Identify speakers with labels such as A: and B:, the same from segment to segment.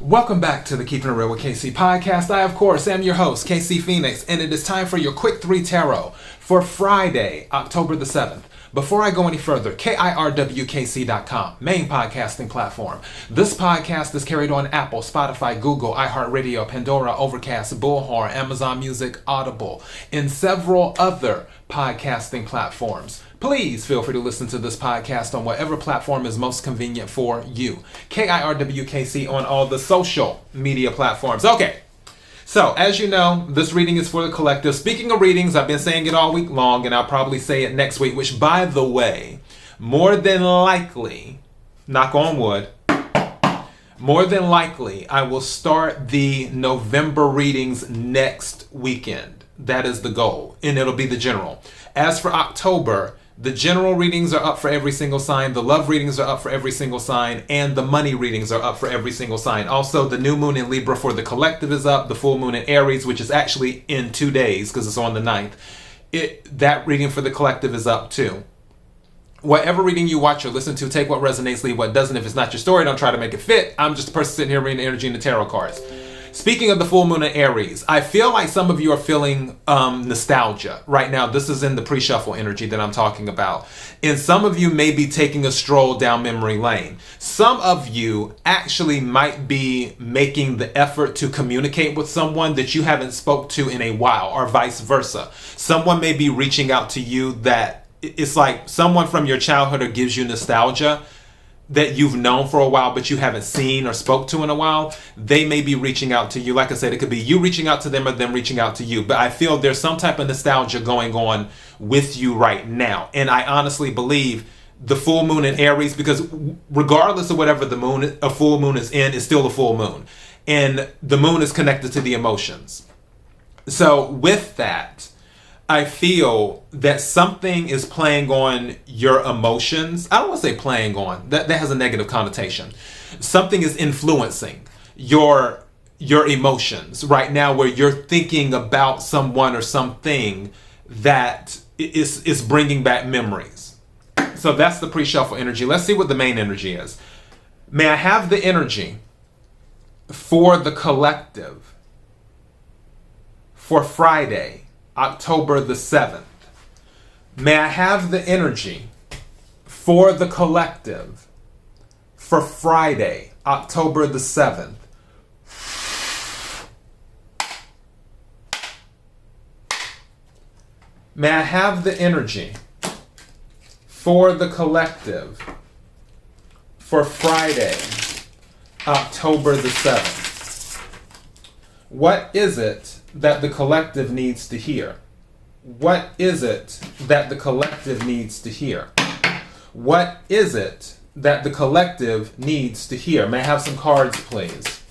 A: Welcome back to the Keeping It Real with KC podcast. I, of course, am your host, KC Phoenix, and it is time for your Quick 3 Tarot for Friday, October the 7th. Before I go any further, KIRWKC.com, main podcasting platform. This podcast is carried on Apple, Spotify, Google, iHeartRadio, Pandora, Overcast, Bullhorn, Amazon Music, Audible, and several other podcasting platforms. Please feel free to listen to this podcast on whatever platform is most convenient for you. KIRWKC on all the social media platforms. Okay. So, as you know, this reading is for the collective. Speaking of readings, I've been saying it all week long, and I'll probably say it next week, which, by the way, more than likely, knock on wood, more than likely, I will start the November readings next weekend. That is the goal, and it'll be the general. As for October, the general readings are up for every single sign, the love readings are up for every single sign, and the money readings are up for every single sign. Also, the new moon in Libra for the collective is up, the full moon in Aries, which is actually in 2 days because it's on the 9th. That reading for the collective is up too. Whatever reading you watch or listen to, take what resonates, leave what doesn't. If it's not your story, don't try to make it fit. I'm just a person sitting here reading the energy in the tarot cards. Speaking of the full moon in Aries, I feel like some of you are feeling nostalgia right now. This is in the pre-shuffle energy that I'm talking about. And some of you may be taking a stroll down memory lane. Some of you actually might be making the effort to communicate with someone that you haven't spoke to in a while, or vice versa. Someone may be reaching out to you that it's like someone from your childhood or gives you nostalgia that you've known for a while but you haven't seen or spoke to in a while. They may be reaching out to you. Like I said, it could be you reaching out to them or them reaching out to you. But I feel there's some type of nostalgia going on with you right now. And I honestly believe the full moon in Aries, because regardless of whatever a full moon is in, it's still a full moon. And the moon is connected to the emotions. So with that, I feel that something is playing on your emotions. I don't want to say playing on. That has a negative connotation. Something is influencing your emotions right now, where you're thinking about someone or something that is bringing back memories. So that's the pre-shuffle energy. Let's see what the main energy is. May I have the energy for the collective for Friday, October the 7th. May I have the energy for the collective for Friday, October the 7th. May I have the energy for the collective for Friday, October the 7th. What is it that the collective needs to hear? What is it that the collective needs to hear? What is it that the collective needs to hear? May I have some cards, please?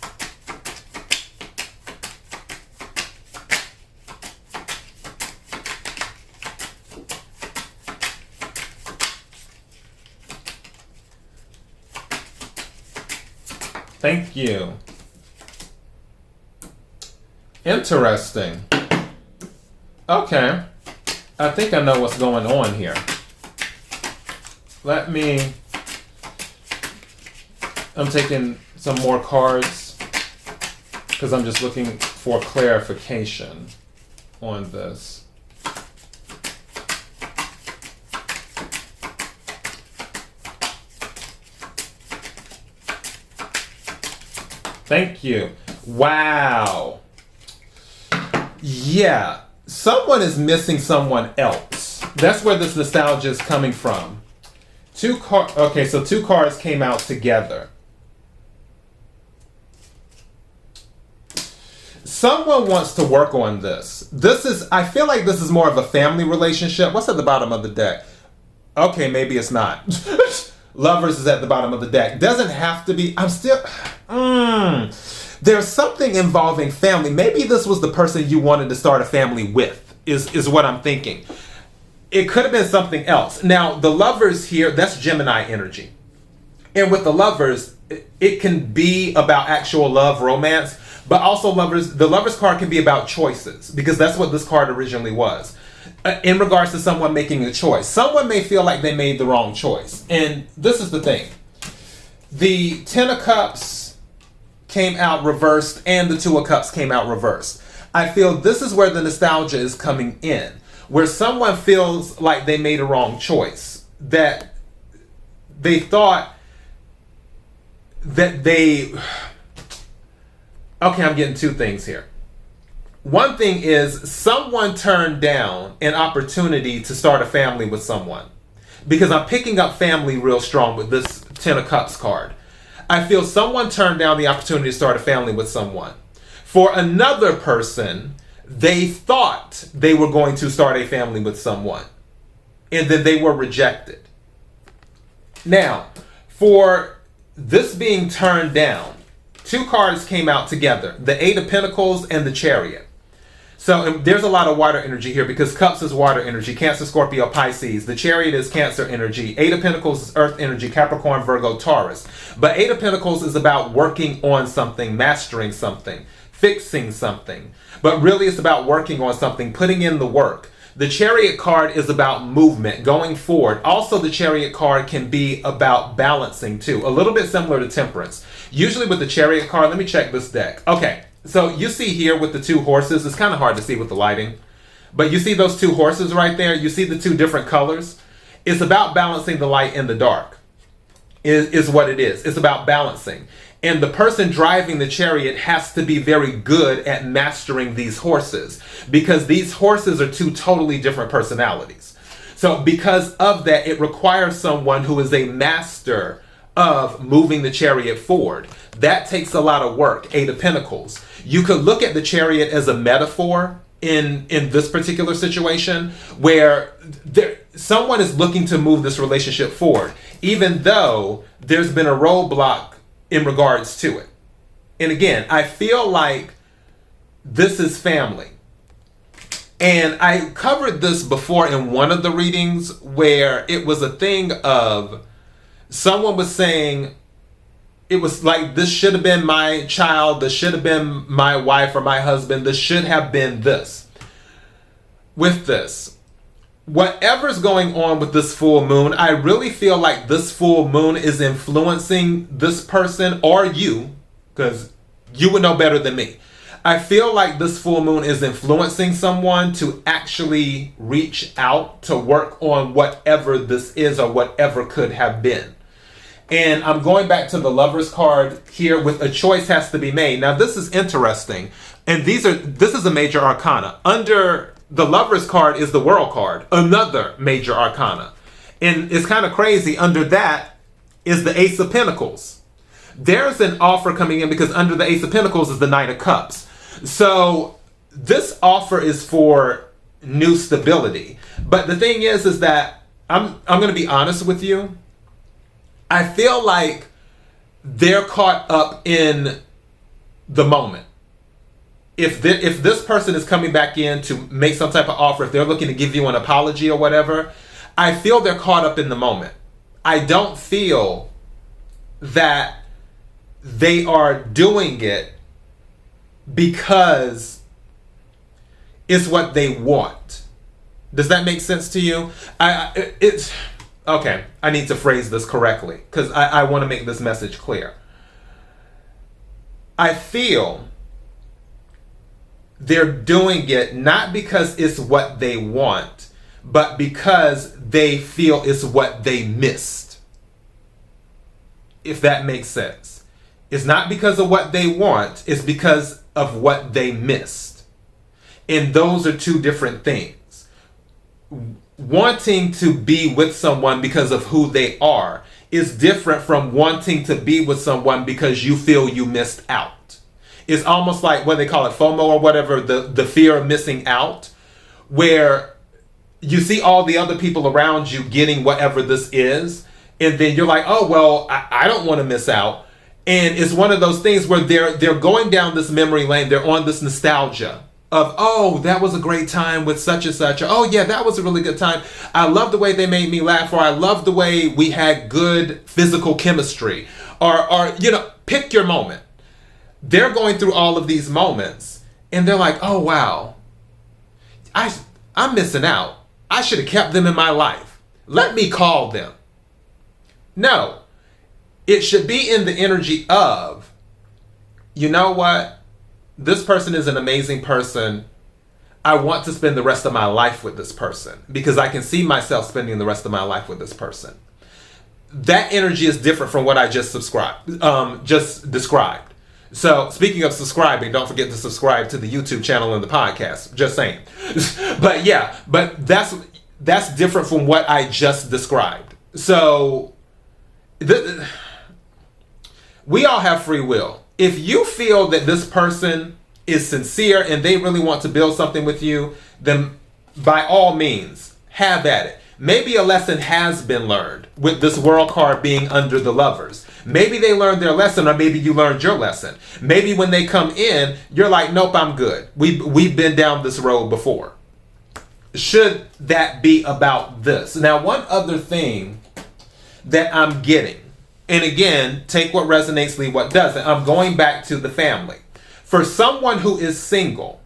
A: Thank you. Interesting. Okay. I think I know what's going on here. I'm taking some more cards because I'm just looking for clarification on this. Thank you. Wow. Yeah, someone is missing someone else. That's where this nostalgia is coming from. Okay, so 2 cards came out together. Someone wants to work on this. I feel like this is more of a family relationship. What's at the bottom of the deck? Okay, maybe it's not. Lovers is at the bottom of the deck. Doesn't have to be. There's something involving family. Maybe this was the person you wanted to start a family with, is what I'm thinking. It could have been something else. Now, the lovers here, that's Gemini energy. And with the lovers, it can be about actual love, romance, but also the lovers card can be about choices, because that's what this card originally was. In regards to someone making a choice. Someone may feel like they made the wrong choice. And this is the thing. The Ten of Cups came out reversed and the Two of Cups came out reversed. I feel this is where the nostalgia is coming in, where someone feels like they made a wrong choice, that they thought that they... Okay, I'm getting two things here. One thing is someone turned down an opportunity to start a family with someone. Because I'm picking up family real strong with this Ten of Cups card. I feel someone turned down the opportunity to start a family with someone. For another person, they thought they were going to start a family with someone. And then they were rejected. Now, for this being turned down, two cards came out together. The Eight of Pentacles and the Chariot. So there's a lot of water energy here because Cups is water energy. Cancer, Scorpio, Pisces. The Chariot is Cancer energy. Eight of Pentacles is Earth energy. Capricorn, Virgo, Taurus. But Eight of Pentacles is about working on something, mastering something, fixing something. But really it's about working on something, putting in the work. The Chariot card is about movement, going forward. Also, the Chariot card can be about balancing too. A little bit similar to Temperance. Usually with the Chariot card, let me check this deck. Okay. So you see here with the two horses, it's kind of hard to see with the lighting, but you see those two horses right there? You see the two different colors? It's about balancing the light and the dark, is what it is. It's about balancing. And the person driving the chariot has to be very good at mastering these horses because these horses are two totally different personalities. So because of that, it requires someone who is a master of moving the chariot forward. That takes a lot of work. Eight of Pentacles. You could look at the chariot as a metaphor in this particular situation where someone is looking to move this relationship forward, even though there's been a roadblock in regards to it. And again, I feel like this is family. And I covered this before in one of the readings where it was a thing of someone was saying, it was like, this should have been my child, this should have been my wife or my husband, this should have been this. With this, whatever's going on with this full moon, I really feel like this full moon is influencing this person or you, because you would know better than me. I feel like this full moon is influencing someone to actually reach out to work on whatever this is or whatever could have been. And I'm going back to the Lover's card here with a choice has to be made. Now this is interesting. And this is a major arcana. Under the Lover's card is the World card, another major arcana. And it's kind of crazy. Under that is the Ace of Pentacles. There's an offer coming in because under the Ace of Pentacles is the Knight of Cups. So this offer is for new stability. But the thing is that I'm going to be honest with you. I feel like they're caught up in the moment. If this person is coming back in to make some type of offer, if they're looking to give you an apology or whatever, I feel they're caught up in the moment. I don't feel that they are doing it because it's what they want. Does that make sense to you? It's okay. I need to phrase this correctly because I want to make this message clear. I feel they're doing it not because it's what they want, but because they feel it's what they missed. If that makes sense. It's not because of what they want, it's because of what they missed. And those are two different things. Wanting to be with someone because of who they are is different from wanting to be with someone because you feel you missed out. It's almost like what they call it, FOMO or whatever, the fear of missing out, where you see all the other people around you getting whatever this is, and then you're like, oh, well, I don't want to miss out. And it's one of those things where they're going down this memory lane, they're on this nostalgia of, oh, that was a great time with such and such, or oh yeah, that was a really good time. I love the way they made me laugh, or I love the way we had good physical chemistry, or you know, pick your moment. They're going through all of these moments, and they're like, oh wow, I'm missing out. I should have kept them in my life. Let me call them. No, it should be in the energy of, you know what? This person is an amazing person. I want to spend the rest of my life with this person because I can see myself spending the rest of my life with this person. That energy is different from what I just described. So speaking of subscribing, don't forget to subscribe to the YouTube channel and the podcast. Just saying. But yeah, but that's different from what I just described. So we all have free will. If you feel that this person is sincere and they really want to build something with you, then by all means, have at it. Maybe a lesson has been learned with this world card being under the Lovers. Maybe they learned their lesson, or maybe you learned your lesson. Maybe when they come in, you're like, nope, I'm good. We've been down this road before. Should that be about this? Now, one other thing that I'm getting, and again, take what resonates, leave what doesn't. I'm going back to the family. For someone who is single,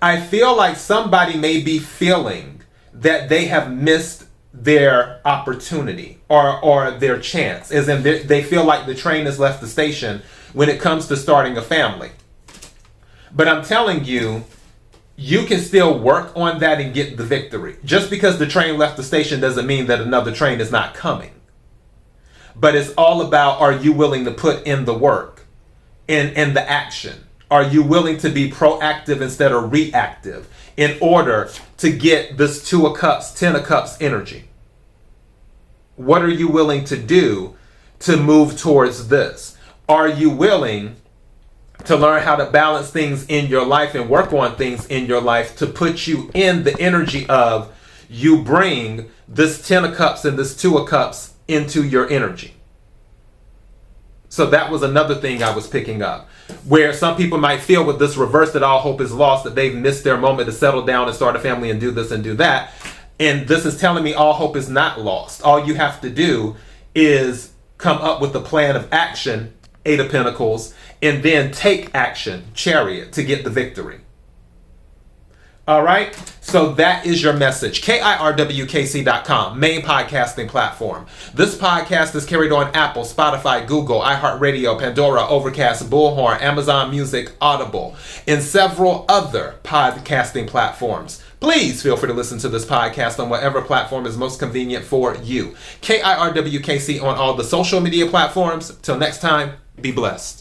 A: I feel like somebody may be feeling that they have missed their opportunity or their chance, as in they feel like the train has left the station when it comes to starting a family. But I'm telling you, you can still work on that and get the victory. Just because the train left the station doesn't mean that another train is not coming. But it's all about, are you willing to put in the work and the action? Are you willing to be proactive instead of reactive in order to get this 2 of Cups, 10 of Cups energy? What are you willing to do to move towards this? Are you willing to learn how to balance things in your life and work on things in your life to put you in the energy of you bring this 10 of Cups and this 2 of Cups into your energy? So that was another thing I was picking up, where some people might feel with this reverse that all hope is lost, that they've missed their moment to settle down and start a family and do this and do that. And this is telling me all hope is not lost. All you have to do is come up with a plan of action, 8 of Pentacles, and then take action, Chariot, to get the victory. All right, so that is your message. KIRWKC.com, main podcasting platform. This podcast is carried on Apple, Spotify, Google, iHeartRadio, Pandora, Overcast, Bullhorn, Amazon Music, Audible, and several other podcasting platforms. Please feel free to listen to this podcast on whatever platform is most convenient for you. KIRWKC on all the social media platforms. Till next time, be blessed.